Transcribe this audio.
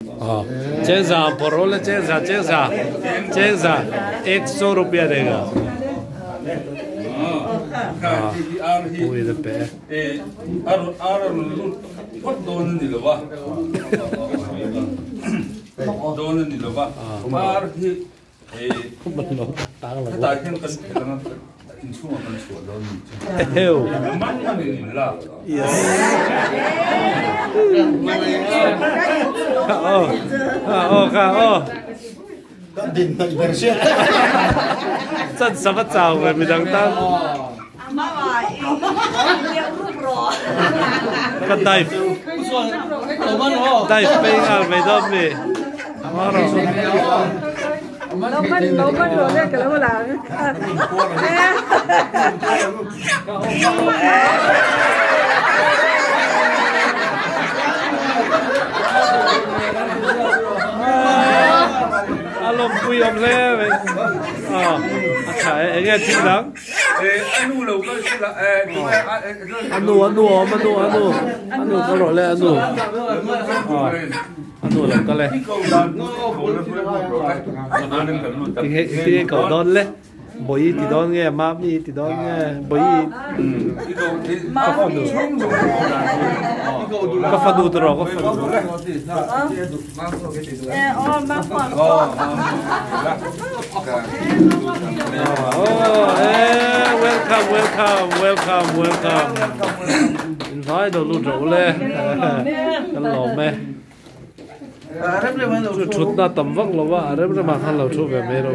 चेंजा परोले चेंजा 100 रुपया देगा पूरी पे真什麼就嘅咪等得。個低飛啊，未得咩？老蚊攞呢個老難。Alom quy ông thế vậy cái nghe tiếng lắm ăn nu có rồi lên ăn nu làm cái này cái cầu đón lên bồi thì đón nghe má thì đón nghe bồi có phần đủ rồi có phần đủ welcome invite đồ luôn rượu lên cái lẩu mẹ chút na tầm vóc là vợ đấy mà ăn lẩu chút về mẹ rồi